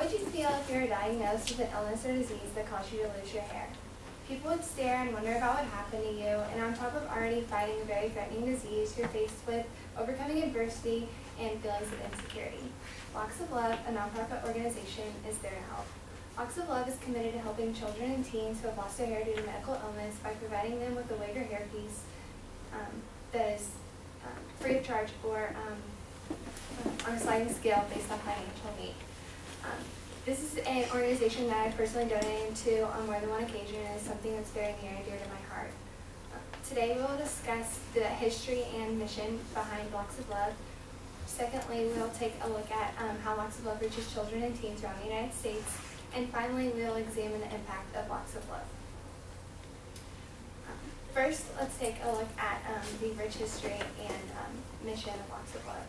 would you feel if you were diagnosed with an illness or disease that caused you to lose your hair? People would stare and wonder about what happened to you, and on top of already fighting a very threatening disease, you're faced with overcoming adversity and feelings of insecurity. Locks of Love, a nonprofit organization, is there to help. Locks of Love is committed to helping children and teens who have lost their hair due to medical illness by providing them with a wig or hairpiece that is free of charge or on a sliding scale based on financial need. This is an organization that I personally donated to on more than one occasion, and is something that's very near and dear to my heart. Today we will discuss the history and mission behind Locks of Love. Secondly, we will take a look at how Locks of Love reaches children and teens around the United States. And finally, we will examine the impact of Locks of Love. First, let's take a look at the rich history and mission of Locks of Love.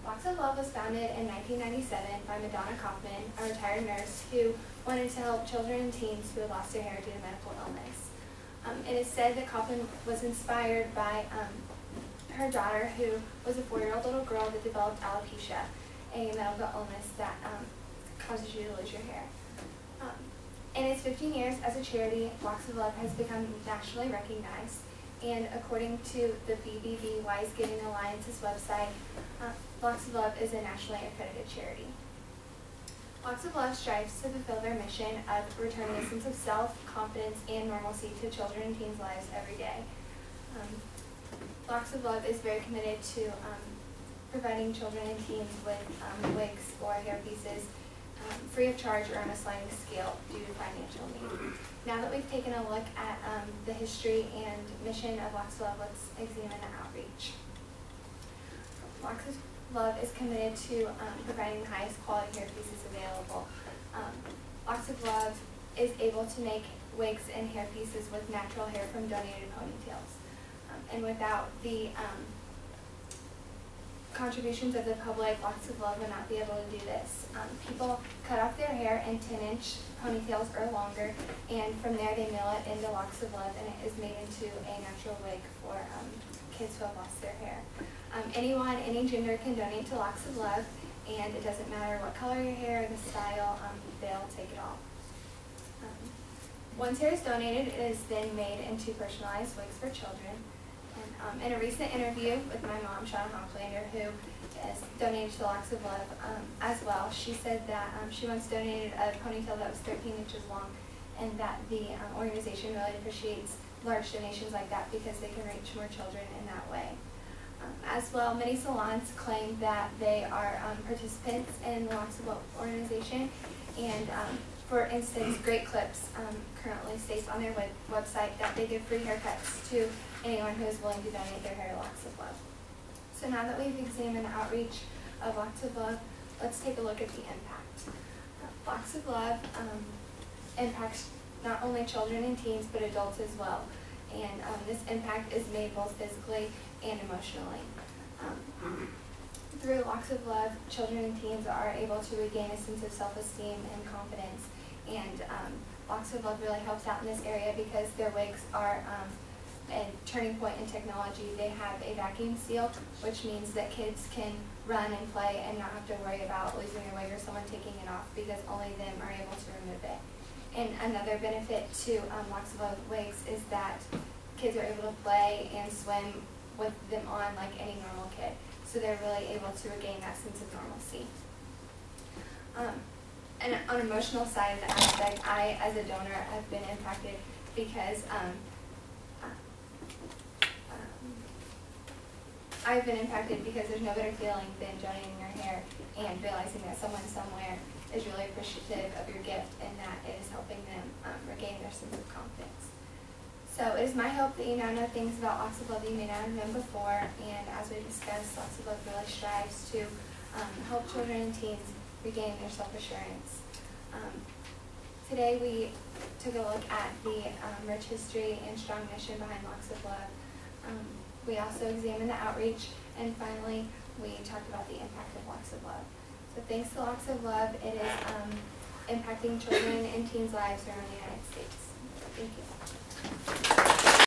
Locks of Love was founded in 1997 by Madonna Kaufman, a retired nurse who wanted to help children and teens who had lost their hair due to medical illness. It is said that Kaufman was inspired by her daughter, who was a 4-year-old little girl that developed alopecia, a medical illness that causes you to lose your hair. In its 15 years as a charity, Locks of Love has become nationally recognized, and according to the BBB Wise Giving Alliance's website, Locks of Love is a nationally accredited charity. Locks of Love strives to fulfill their mission of returning a sense of self, confidence, and normalcy to children and teens' lives every day. Locks of Love is very committed to providing children and teens with wigs or hairpieces free of charge or on a sliding scale due to financial need. Now that we've taken a look at the history and mission of Locks of Love, let's examine the outreach. Locks of Love is committed to providing the highest quality hairpieces available. Locks of Love is able to make wigs and hairpieces with natural hair from donated ponytails. And without the contributions of the public, Locks of Love would not be able to do this. People cut off their hair in 10-inch ponytails or longer, and from there they mill it into Locks of Love, and it is made into a natural wig for kids who have lost their hair. Anyone, any gender can donate to Locks of Love, and it doesn't matter what color your hair, the style, they'll take it all. Once hair is donated, it is then made into personalized wigs for children. In a recent interview with my mom, Shauna Hocklander, who is donated to Locks of Love as well, she said that she once donated a ponytail that was 13 inches long, and that the organization really appreciates large donations like that because they can reach more children in that way. As well, many salons claim that they are participants in the Locks of Love organization, and for instance, Great Clips currently states on their website that they give free haircuts to anyone who is willing to donate their hair to Locks of Love. So now that we've examined the outreach of Locks of Love, let's take a look at the impact. Locks of Love impacts not only children and teens, but adults as well. And this impact is made both physically and emotionally. Through Locks of Love, children and teens are able to regain a sense of self-esteem and confidence. And Locks of Love really helps out in this area because their wigs are a turning point in technology. They have a vacuum seal, which means that kids can run and play and not have to worry about losing their wig or someone taking it off, because only them are able to remove it. And another benefit to Locks of Love wigs is that kids are able to play and swim with them on like any normal kid. So they're really able to regain that sense of normalcy. And on an emotional side of the aspect, I, as a donor, have been impacted because I've been impacted because there's no better feeling than donating your hair and realizing that someone somewhere is really appreciative of your gift and that it is helping them regain their sense of confidence. So it is my hope that you now know things about Locks of Love that you may not have known before, and as we discussed, Locks of Love really strives to help children and teens regain their self-assurance. Today we took a look at the rich history and strong mission behind Locks of Love. We also examined the outreach, and finally we talked about the impact of Locks of Love. So thanks to Locks of Love, it is impacting children and teens' lives around the United States. Thank you.